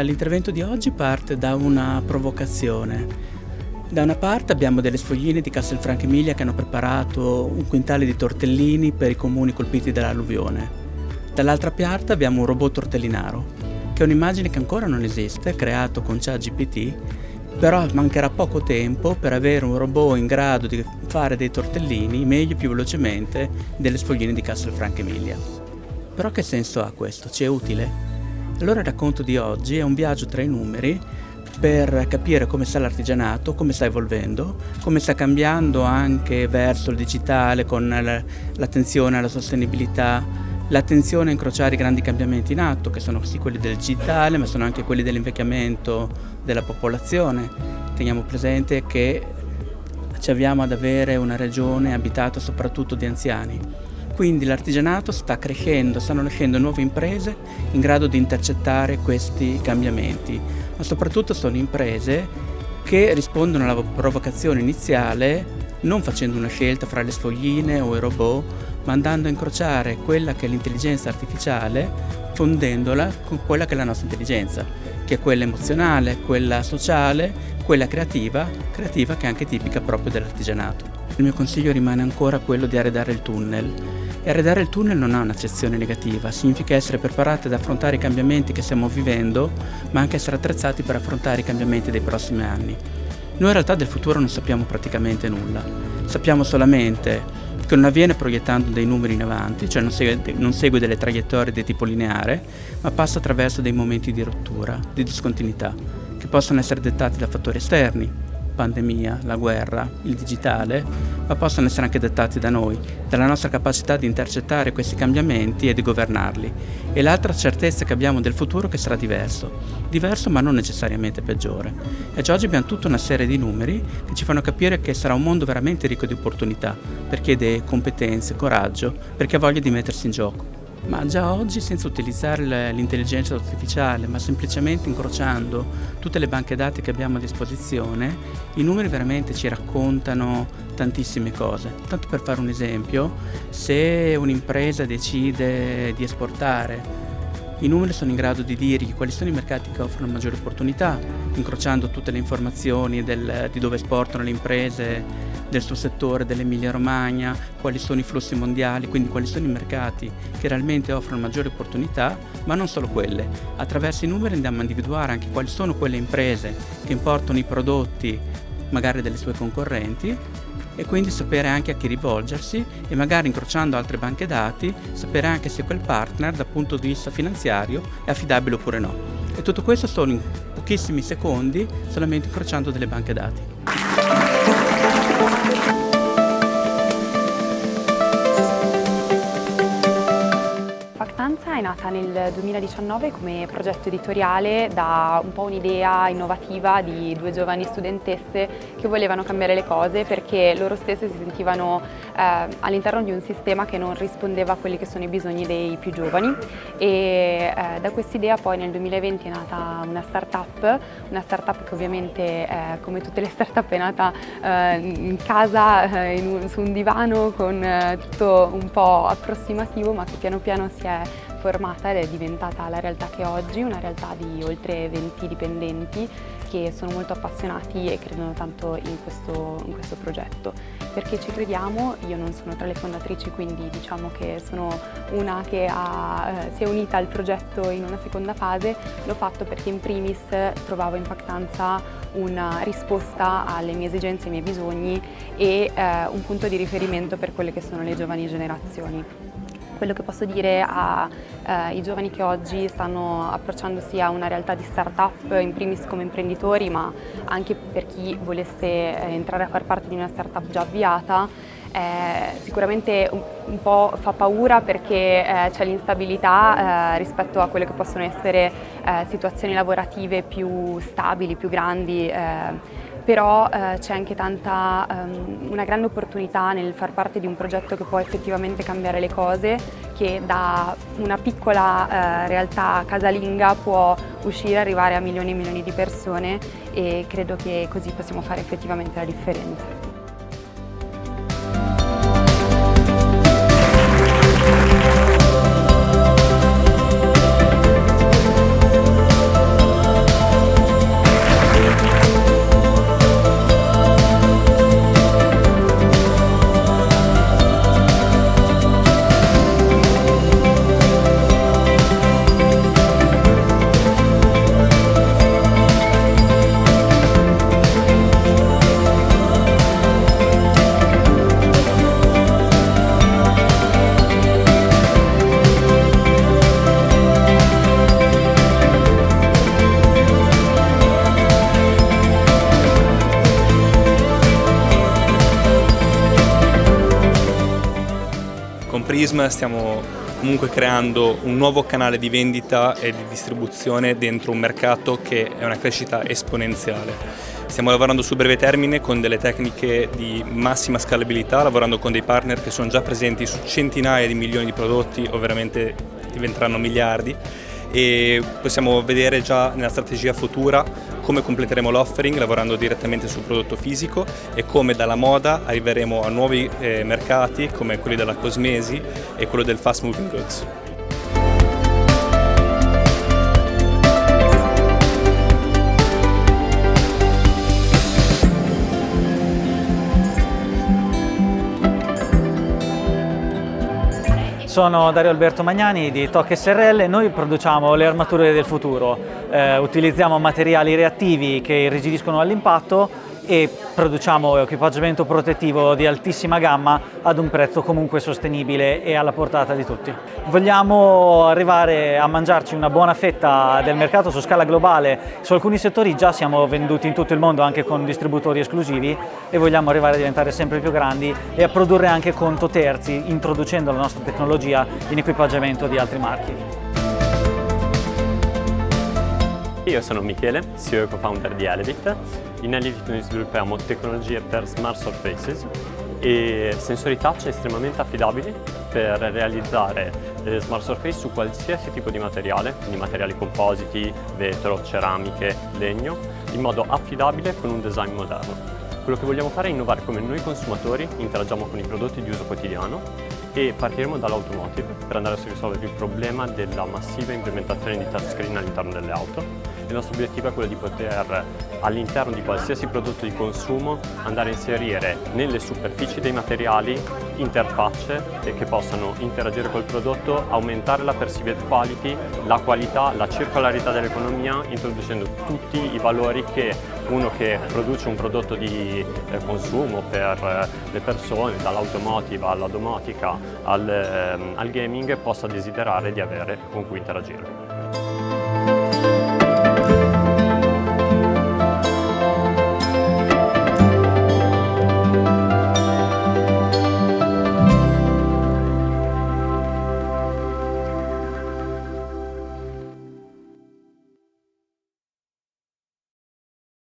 L'intervento di oggi parte da una provocazione. Da una parte abbiamo delle sfogline di Castelfranco Emilia che hanno preparato 1 quintale di tortellini per i comuni colpiti dall'alluvione. Dall'altra parte abbiamo un robot tortellinaro, che è un'immagine che ancora non esiste, creato con ChatGPT, però mancherà poco tempo per avere un robot in grado di fare dei tortellini meglio e più velocemente delle sfogline di Castelfranco Emilia. Però che senso ha questo? Ci è utile? Allora il racconto di oggi è un viaggio tra i numeri per capire come sta l'artigianato, come sta evolvendo, come sta cambiando anche verso il digitale con l'attenzione alla sostenibilità, l'attenzione a incrociare i grandi cambiamenti in atto, che sono sì quelli del digitale, ma sono anche quelli dell'invecchiamento della popolazione. Teniamo presente che ci avviamo ad avere una regione abitata soprattutto di anziani. Quindi l'artigianato sta crescendo, stanno nascendo nuove imprese in grado di intercettare questi cambiamenti, ma soprattutto sono imprese che rispondono alla provocazione iniziale non facendo una scelta fra le sfogline o i robot, ma andando a incrociare quella che è l'intelligenza artificiale, fondendola con quella che è la nostra intelligenza, che è quella emozionale, quella sociale, quella creativa che è anche tipica proprio dell'artigianato. Il mio consiglio rimane ancora quello di arredare il tunnel. E arredare il tunnel non ha un'accezione negativa, significa essere preparati ad affrontare i cambiamenti che stiamo vivendo, ma anche essere attrezzati per affrontare i cambiamenti dei prossimi anni. Noi in realtà del futuro non sappiamo praticamente nulla, sappiamo solamente che non avviene proiettando dei numeri in avanti, cioè non segue delle traiettorie di tipo lineare, ma passa attraverso dei momenti di rottura, di discontinuità, che possono essere dettati da fattori esterni, pandemia, la guerra, il digitale, ma possono essere anche dettati da noi, dalla nostra capacità di intercettare questi cambiamenti e di governarli. E l'altra certezza che abbiamo del futuro è che sarà diverso ma non necessariamente peggiore. E già oggi abbiamo tutta una serie di numeri che ci fanno capire che sarà un mondo veramente ricco di opportunità, per chi ha idee, competenze, coraggio, per chi ha voglia di mettersi in gioco. Ma già oggi, senza utilizzare l'intelligenza artificiale, ma semplicemente incrociando tutte le banche dati che abbiamo a disposizione, i numeri veramente ci raccontano tantissime cose. Tanto per fare un esempio, se un'impresa decide di esportare, i numeri sono in grado di dirgli quali sono i mercati che offrono maggiori opportunità, incrociando tutte le informazioni di dove esportano le imprese, del suo settore, dell'Emilia Romagna, quali sono i flussi mondiali, quindi quali sono i mercati che realmente offrono maggiori opportunità, ma non solo quelle. Attraverso i numeri andiamo a individuare anche quali sono quelle imprese che importano i prodotti magari delle sue concorrenti e quindi sapere anche a chi rivolgersi e magari incrociando altre banche dati sapere anche se quel partner dal punto di vista finanziario è affidabile oppure no. E tutto questo solo in pochissimi secondi solamente incrociando delle banche dati. Factanza è nata nel 2019 come progetto editoriale da un po' un'idea innovativa di 2 giovani studentesse che volevano cambiare le cose perché loro stesse si sentivano all'interno di un sistema che non rispondeva a quelli che sono i bisogni dei più giovani e da quest'idea poi nel 2020 è nata una startup che ovviamente come tutte le startup è nata in casa su un divano con tutto un po' approssimativo ma che piano piano si è formata ed è diventata la realtà che è oggi, una realtà di oltre 20 dipendenti che sono molto appassionati e credono tanto in questo progetto. Perché ci crediamo, io non sono tra le fondatrici, quindi diciamo che sono una che si è unita al progetto in una seconda fase, l'ho fatto perché in primis trovavo in Factanza una risposta alle mie esigenze, ai miei bisogni e un punto di riferimento per quelle che sono le giovani generazioni. Quello che posso dire ai giovani che oggi stanno approcciandosi a una realtà di start-up, in primis come imprenditori, ma anche per chi volesse entrare a far parte di una start-up già avviata, sicuramente un po' fa paura perché c'è l'instabilità rispetto a quelle che possono essere situazioni lavorative più stabili, più grandi, però c'è anche una grande opportunità nel far parte di un progetto che può effettivamente cambiare le cose, che da una piccola realtà casalinga può uscire e arrivare a milioni e milioni di persone, e credo che così possiamo fare effettivamente la differenza. Con Prism stiamo comunque creando un nuovo canale di vendita e di distribuzione dentro un mercato che è una crescita esponenziale. Stiamo lavorando sul breve termine con delle tecniche di massima scalabilità, lavorando con dei partner che sono già presenti su centinaia di milioni di prodotti, o veramente diventeranno miliardi, e possiamo vedere già nella strategia futura come completeremo l'offering lavorando direttamente sul prodotto fisico, e come dalla moda arriveremo a nuovi mercati come quelli della cosmesi e quello del fast moving goods. Sono Dario Alberto Magnani di TOC SRL. Noi produciamo le armature del futuro, utilizziamo materiali reattivi che irrigidiscono all'impatto e produciamo equipaggiamento protettivo di altissima gamma ad un prezzo comunque sostenibile e alla portata di tutti. Vogliamo arrivare a mangiarci una buona fetta del mercato su scala globale. Su alcuni settori già siamo venduti in tutto il mondo anche con distributori esclusivi, e vogliamo arrivare a diventare sempre più grandi e a produrre anche conto terzi, introducendo la nostra tecnologia in equipaggiamento di altri marchi. Io sono Michele, CEO e co-founder di Elevit. In Elevit noi sviluppiamo tecnologie per smart surfaces e sensori touch estremamente affidabili per realizzare smart surface su qualsiasi tipo di materiale, quindi materiali compositi, vetro, ceramiche, legno, in modo affidabile con un design moderno. Quello che vogliamo fare è innovare come noi consumatori interagiamo con i prodotti di uso quotidiano, e partiremo dall'automotive per andare a risolvere il problema della massiva implementazione di touchscreen all'interno delle auto. Il nostro obiettivo è quello di poter, all'interno di qualsiasi prodotto di consumo, andare a inserire nelle superfici dei materiali interfacce che possano interagire col prodotto, aumentare la perceived quality, la qualità, la circolarità dell'economia, introducendo tutti i valori che uno che produce un prodotto di consumo per le persone, dall'automotive alla domotica al gaming, possa desiderare di avere con cui interagire.